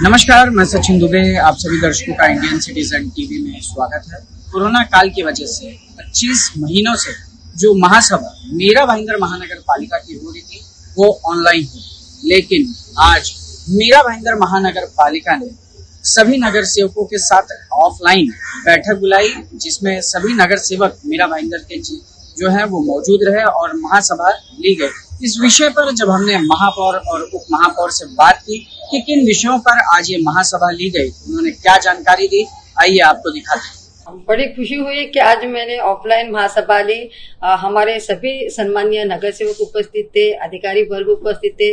नमस्कार, मैं सचिन दुबे। आप सभी दर्शकों का इंडियन सिटीजन टीवी में स्वागत है। कोरोना काल की वजह से 25 महीनों से जो महासभा मीरा भाईंदर महानगर पालिका की हो रही थी वो ऑनलाइन हुई, लेकिन आज मीरा भाईंदर महानगर पालिका ने सभी नगर सेवकों के साथ ऑफलाइन बैठक बुलाई, जिसमें सभी नगर सेवक मीरा भाईंदर के जो है वो मौजूद रहे और महासभा ली गई। इस विषय पर जब हमने महापौर और उप महापौर से बात की कि किन विषयों पर आज ये महासभा ली गई, उन्होंने क्या जानकारी दी, आइए आपको दिखाते हैं। बड़ी खुशी हुई कि आज मैंने ऑफलाइन महासभा ली। हमारे सभी सम्मानीय नगर सेवक उपस्थित थे, अधिकारी वर्ग उपस्थित थे,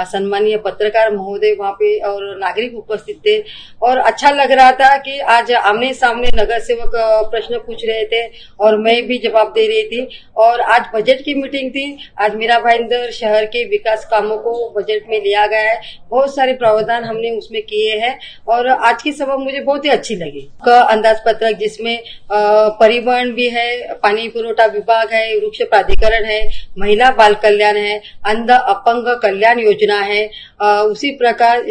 सम्मानीय पत्रकार महोदय वहाँ पे और नागरिक उपस्थित थे और अच्छा लग रहा था कि आज आमने सामने नगर सेवक प्रश्न पूछ रहे थे और मैं भी जवाब दे रही थी। और आज बजट की मीटिंग थी। आज मीरा भाईंदर शहर के विकास कामों को बजट में लिया गया है, बहुत सारे प्रावधान हमने उसमें किए हैं और आज की सभा मुझे बहुत ही अच्छी लगी। अंदाज पत्रक जिसमें परिवहन भी है, पानी पुरवठा विभाग है, वृक्ष प्राधिकरण है, महिला बाल कल्याण है, अंध अपंग कल्याण योजना है, उसी प्रकार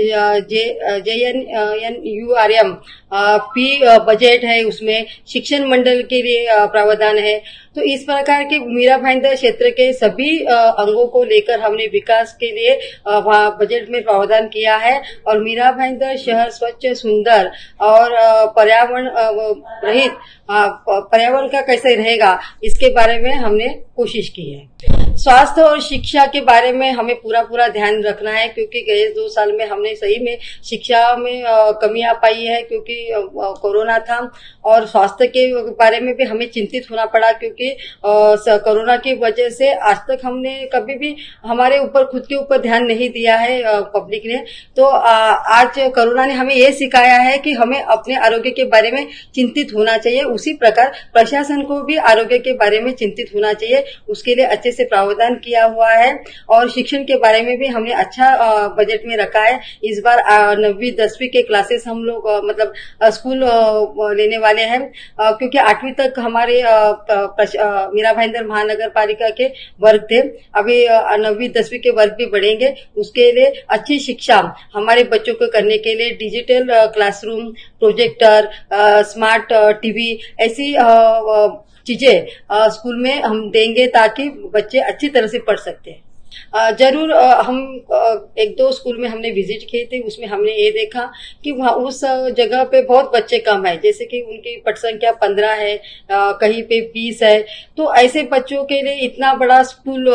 JNURM पी बजट है, उसमें शिक्षण मंडल के लिए प्रावधान है। तो इस प्रकार के मीरा भाईंदर क्षेत्र के सभी अंगों को लेकर हमने विकास के लिए बजट में प्रावधान किया है और मीरा भाईंदर शहर स्वच्छ, सुंदर और पर्यावरण रहित पर्यावरण का कैसे रहेगा इसके बारे में हमने कोशिश की है। स्वास्थ्य और शिक्षा के बारे में हमें पूरा ध्यान रखना है, क्योंकि गए 2 साल में हमने सही में शिक्षा में कमियां पाई है, क्योंकि कोरोना था और स्वास्थ्य के बारे में भी हमें चिंतित होना पड़ा, क्योंकि कोरोना की वजह से आज तक हमने कभी भी हमारे ऊपर खुद के ऊपर ध्यान नहीं दिया है पब्लिक ने। तो आज कोरोना ने हमें ये सिखाया है कि हमें अपने आरोग्य के बारे में चिंतित होना चाहिए। उसी प्रकार प्रशासन को भी आरोग्य के बारे में चिंतित होना चाहिए, उसके लिए अच्छे से प्रावधान किया हुआ है। और शिक्षण के बारे में भी हमने अच्छा बजट में रखा है। इस बार 9वीं 10वीं के क्लासेस हम लोग मतलब स्कूल लेने वाले हैं, क्योंकि 8वीं तक हमारे मीरा भाईंदर महानगर पालिका के वर्ग थे। अभी 9वीं 10वीं के वर्ग भी बढ़ेंगे। उसके लिए अच्छी शिक्षा हमारे बच्चों को करने के लिए digital classroom, projector, smart TV ऐसी चीजें स्कूल में हम देंगे ताकि बच्चे अच्छी तरह से पढ़ सकते हैं। जरूर हम 1-2 स्कूल में हमने विजिट किए थे, उसमें हमने ये देखा कि वहाँ उस जगह पे बहुत बच्चे कम है, जैसे कि उनकी पट संख्या 15 है, कहीं पे 20 है। तो ऐसे बच्चों के लिए इतना बड़ा स्कूल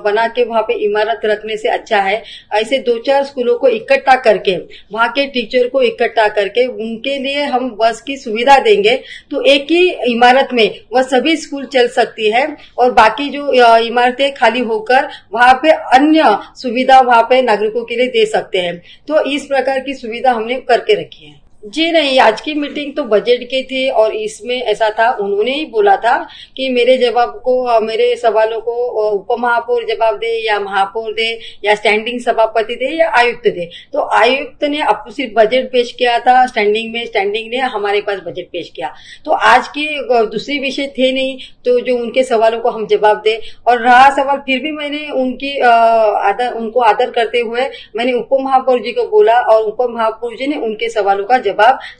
बना के वहाँ पे इमारत रखने से अच्छा है ऐसे 2-4 स्कूलों को इकट्ठा करके, वहाँ के टीचर को इकट्ठा करके उनके लिए हम बस की सुविधा देंगे, तो एक ही इमारत में वह सभी स्कूल चल सकती है और बाकी जो इमारतें खाली होकर वहाँ पे अन्य सुविधा वहाँ पे नागरिकों के लिए दे सकते हैं। तो इस प्रकार की सुविधा हमने करके रखी है। जी नहीं, आज की मीटिंग तो बजट की थी और इसमें ऐसा था, उन्होंने ही बोला था कि मेरे जवाब को, मेरे सवालों को उप महापौर जवाब दे या महापौर दे या स्टैंडिंग सभापति दे या आयुक्त दे। तो आयुक्त ने अब सिर्फ बजट पेश किया था, स्टैंडिंग ने हमारे पास बजट पेश किया। तो आज की दूसरी विषय थे नहीं, तो जो उनके सवालों को हम जवाब दे। और रहा सवाल, फिर भी मैंने उनको आदर करते हुए मैंने उप महापौर जी को बोला और उप महापौर जी ने उनके सवालों का जवाब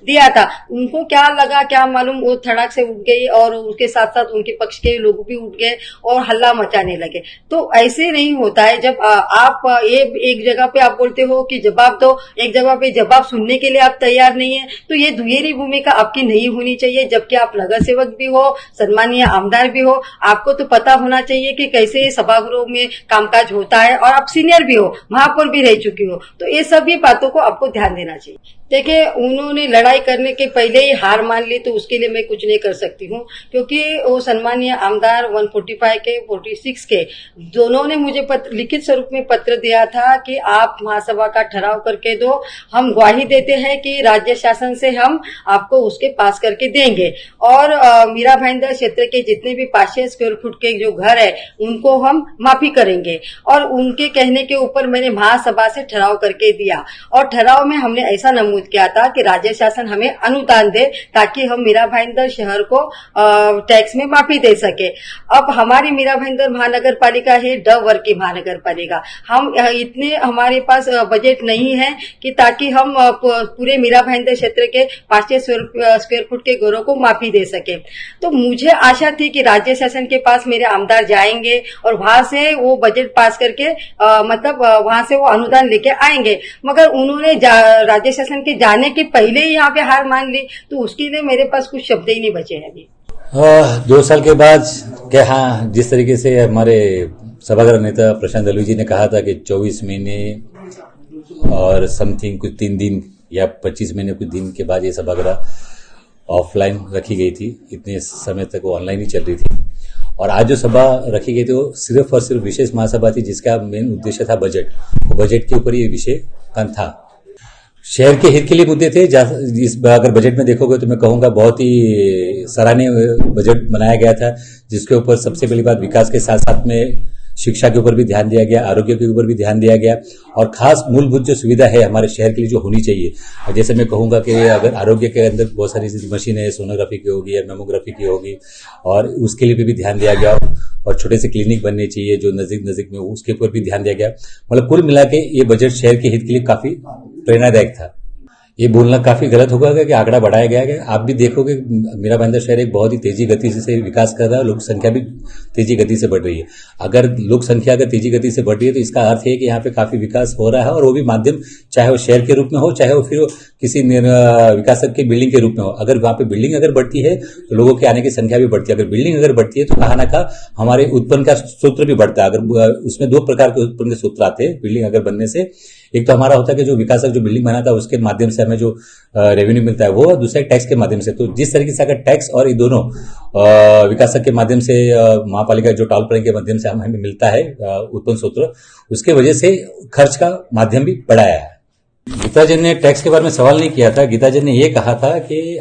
दिया था। उनको क्या लगा क्या मालूम, वो धड़ाक से उठ गई और उसके साथ साथ उनके पक्ष के लोग भी उठ गए और हल्ला मचाने लगे। तो ऐसे नहीं होता है। जब आप एक जगह पे आप बोलते हो कि जवाब दो, एक जगह पे जवाब सुनने के लिए आप तैयार नहीं है, तो ये दुहेरी भूमिका आपकी नहीं होनी चाहिए। जबकि आप नगर सेवक भी हो, सम्मानीय आमदार भी हो, आपको तो पता होना चाहिए कि कैसे सभागृह में कामकाज होता है और आप सीनियर भी हो, महापौर भी रह चुकी हो, तो ये सभी बातों को आपको ध्यान देना चाहिए। देखिए, उन्होंने लड़ाई करने के पहले ही हार मान ली, तो उसके लिए मैं कुछ नहीं कर सकती हूँ, क्योंकि वो सम्मानीय आमदार 145 के 46 के दोनों ने मुझे लिखित स्वरूप में पत्र दिया था कि आप महासभा का ठहराव करके दो, हम ग्वाही देते हैं कि राज्य शासन से हम आपको उसके पास करके देंगे और मीरा भाईंदर क्षेत्र के जितने भी 500 स्क्वायर फुट के जो घर है उनको हम माफी करेंगे। और उनके कहने के ऊपर मैंने महासभा से ठहराव करके दिया और ठहराव में हमने ऐसा नमूद किया था कि राज्य शासन हमें अनुदान दे ताकि हम मीरा भाईंदर शहर को टैक्स में माफी दे सके। अब हमारी मीरा भाईंदर महानगर पालिका है ड वर्ग की महानगर पालिका, हम इतने हमारे पास बजट नहीं है कि ताकि हम पूरे मीरा भाईंदर क्षेत्र के 500 स्क्वायर फुट के घरों को माफी दे सके। तो मुझे आशा थी कि राज्य शासन के पास मेरे आमदार जाएंगे और वहां से वो बजट पास करके मतलब वहां से वो अनुदान लेके आएंगे, मगर उन्होंने राज्य शासन के जाने के पहले ही यहाँ पे हार मान ली, तो उसके लिए मेरे पास कुछ शब्द ही नहीं बचे हैं अभी। 2 साल के बाद क्या, हाँ, जिस तरीके से हमारे सभागृह नेता प्रशांत दलवी जी ने कहा था कि 24 महीने और समथिंग कुछ 3 दिन या 25 महीने कुछ दिन के बाद ये सभागृह ऑफलाइन रखी गई थी, इतने समय तक वो ऑनलाइन ही चल रही थी। और आज जो सभा रखी गई थी वो सिर्फ और सिर्फ विशेष महासभा थी जिसका मेन उद्देश्य था बजट। वो बजट के ऊपर ये विषय था, शहर के हित के लिए मुद्दे थे। इस अगर बजट में देखोगे तो मैं कहूंगा बहुत ही सराहनीय बजट बनाया गया था, जिसके ऊपर सबसे पहली बात विकास के साथ साथ में शिक्षा के ऊपर भी ध्यान दिया गया, आरोग्य के ऊपर भी ध्यान दिया गया, और खास मूलभूत जो सुविधा है हमारे शहर के लिए जो होनी चाहिए। जैसे मैं कहूंगा कि अगर आरोग्य के अंदर बहुत सारी मशीनें है, सोनोग्राफी की होगी या मेमोग्राफी की होगी, और उसके लिए भी ध्यान दिया गया, और छोटे से क्लिनिक बनने चाहिए जो नजदीक में, उसके ऊपर भी ध्यान दिया गया। मतलब कुल मिला के ये बजट शहर के हित के लिए काफी प्रेरणादायक था। ये बोलना काफी गलत होगा कि आंकड़ा बढ़ाया गया है। आप भी देखोगे मीरा भाईंदर शहर एक बहुत ही तेजी गति से विकास कर रहा है, लोक संख्या भी तेजी गति से बढ़ रही है। अगर लोक संख्या अगर तेजी गति से बढ़ रही है तो इसका अर्थ है कि यहाँ पे काफी विकास हो रहा है, और वो भी माध्यम चाहे वो शहर के रूप में हो, चाहे वो फिर किसी विकासक की बिल्डिंग के रूप में हो। अगर वहां पे बिल्डिंग अगर बढ़ती है तो लोगों के आने की संख्या भी बढ़ती है। अगर बिल्डिंग अगर बढ़ती है तो कहा ना कहा हमारे उत्पन्न का सूत्र भी बढ़ता है। अगर उसमें 2 प्रकार के उत्पन्न के सूत्र आते हैं बिल्डिंग अगर बनने से। एक तो हमारा होता है कि जो विकासक जो बिल्डिंग बनाता है उसके माध्यम से हमें जो रेवेन्यू मिलता है वो, और दूसरा टैक्स के माध्यम से। तो जिस तरीके से अगर टैक्स और ये दोनों विकासक के माध्यम से, महापालिका जो टॉल प्लानिंग के माध्यम से हमें मिलता है उत्पन्न सूत्र, उसके वजह से खर्च का माध्यम भी बढ़ाया है। गीता जी ने टैक्स के बारे में सवाल नहीं किया था। गीता जी ने ये कहा था कि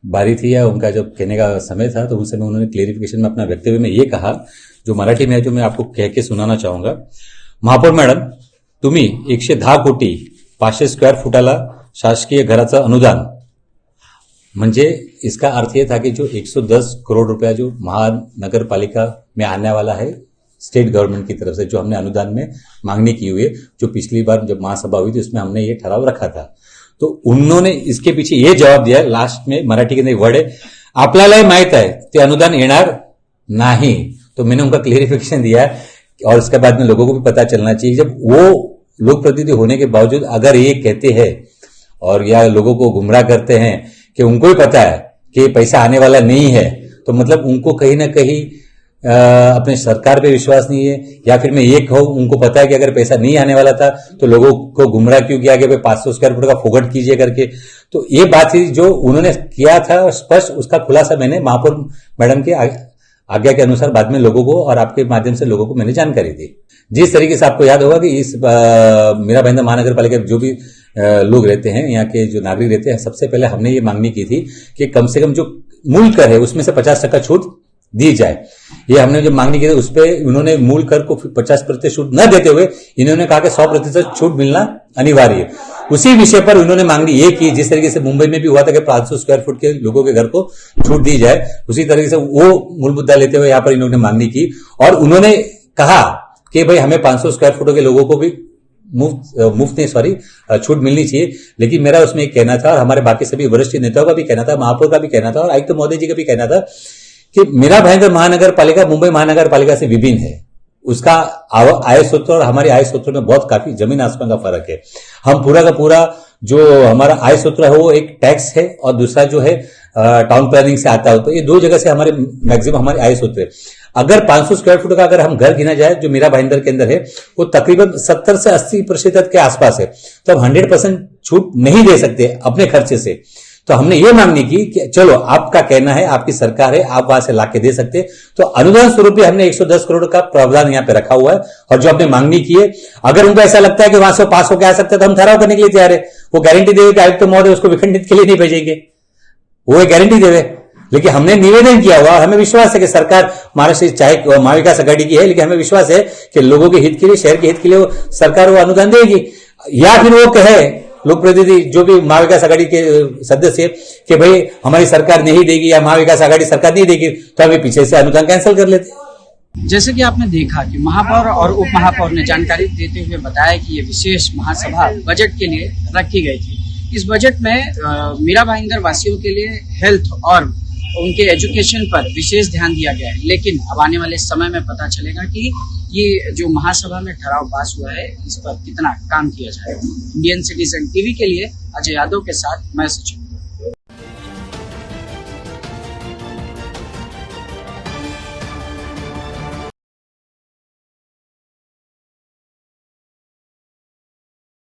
बारी थी या उनका जब कहने का समय था तो उस समय उन्होंने क्लेरिफिकेशन में अपना व्यक्तव्य में ये कहा, जो मराठी में है, जो मैं आपको कह के सुनाना चाहूंगा। महापौर मॅडम, तुम्ही 110 कोटी 500 स्क्वेअर फुटाला शासकीय घराचं अनुदान, म्हणजे इसका अर्थ ये था कि जो 110 करोड़ रुपया जो महानगर पालिका में आने वाला है स्टेट गवर्नमेंट की तरफ से, जो हमने अनुदान में मांगनी की हुई है, जो पिछली बार जब महासभा हुई थी उसमें हमने ये ठराव रखा था, तो उन्होंने इसके पीछे ये जवाब दिया लास्ट में, मराठी के अंदर वर्ड है, आपल्यालाही माहित आहे ते अनुदान येणार नहीं। तो मैंने उनका क्लियरिफिकेशन दिया, और उसके बाद में लोगों को भी पता चलना चाहिए, जब वो लोक प्रतिनिधि होने के बावजूद अगर ये कहते हैं और या लोगों को गुमराह करते हैं कि उनको ही पता है कि पैसा आने वाला नहीं है, तो मतलब उनको कहीं ना कहीं अपने सरकार पे विश्वास नहीं है, या फिर मैं ये कहूं उनको पता है कि अगर पैसा नहीं आने वाला था तो लोगों को गुमराह क्यों किया गया 500 स्क्वायर फुट का फोगट कीजिए करके। तो ये बात थी जो उन्होंने किया था स्पष्ट, उसका खुलासा मैंने महापौर मैडम के आज्ञा के अनुसार बाद में लोगों को और आपके माध्यम से लोगों को मैंने जानकारी दी। जिस तरीके से आपको याद होगा कि इस मीरा भाईंदर महानगर पालिका जो भी लोग रहते हैं, यहाँ के जो नागरिक रहते हैं, सबसे पहले हमने ये मांगनी की थी कि कम से कम जो मूल कर है उसमें से 50% छूट दी जाए। ये हमने जो मांगनी की थी उस पर उन्होंने मूल कर को 50% छूट न देते हुए इन्होंने कहा कि 100% छूट मिलना अनिवार्य है। उसी विषय पर उन्होंने मांगनी ये की, जिस तरीके से मुंबई में भी हुआ था कि 500 स्क्वायर फुट के लोगों के घर को छूट दी जाए, उसी तरीके से वो मूल मुद्दा लेते हुए यहाँ पर इन्होंने मांगनी की, और उन्होंने कहा कि भाई हमें 500 स्क्वायर फुटों के लोगों को भी छूट मिलनी चाहिए। लेकिन मेरा उसमें एक कहना था, और हमारे बाकी सभी वरिष्ठ नेताओं का भी कहना था, महापौर का भी कहना था, और आयुक्त महोदय जी का भी कहना था कि मीरा भाईंदर महानगर पालिका मुंबई महानगर पालिका से विभिन्न है। उसका आय सूत्र और हमारे आय सूत्र में बहुत काफी जमीन आसमान का फर्क है। हम पूरा का पूरा जो हमारा आय सूत्र है वो एक टैक्स है, और दूसरा जो है टाउन प्लानिंग से आता है। तो ये 2 जगह से हमारे मैक्सिमम हमारे आय सूत्र है। अगर 500 स्क्वायर फुट का अगर हम घर गिना जाए जो मीरा भाईंदर के अंदर है, वो तकरीबन 70 से 80% के आसपास है, तो हम 100% छूट नहीं दे सकते अपने खर्चे से। तो हमने ये मांगनी की कि चलो आपका कहना है, आपकी सरकार है, आप वहां से लाके दे सकते, तो अनुदान स्वरूप हमने 110 करोड़ का प्रावधान यहाँ पे रखा हुआ है। और जो हमने मांगनी की है, अगर उनको ऐसा लगता है कि वहां से पास होकर आ सकता है तो हम ठहराव करने के लिए तैयार है। वो गारंटी देवे कि आयुक्त महोदय उसको विखंडित के लिए नहीं भेजेंगे, वो गारंटी देवे। लेकिन हमने निवेदन किया हुआ, हमें विश्वास है कि सरकार महाराष्ट्र चाहे महाविकास आघाड़ी की है, लेकिन हमें विश्वास है कि लोगों के हित के लिए, शहर के हित के लिए सरकार वो अनुदान देगी। या फिर वो कहे लोक प्रतिनिधि जो भी महाविकास आघाड़ी के सदस्य कि भाई हमारी सरकार नहीं देगी या महाविकास आघाड़ी सरकार नहीं देगी तो हमें पीछे से अनुदान कैंसिल कर लेते। जैसे कि आपने देखा कि महापौर और उप महापौर ने जानकारी देते हुए बताया कि ये विशेष महासभा बजट के लिए रखी गई थी। इस बजट में मीरा भाईंदर वासियों के लिए हेल्थ और उनके एजुकेशन पर विशेष ध्यान दिया गया है, लेकिन अब आने वाले समय में पता चलेगा कि ये जो महासभा में ठराव पास हुआ है इस पर कितना काम किया जाएगा। इंडियन सिटीजन टीवी के लिए अजय यादव के साथ मैं सचिन।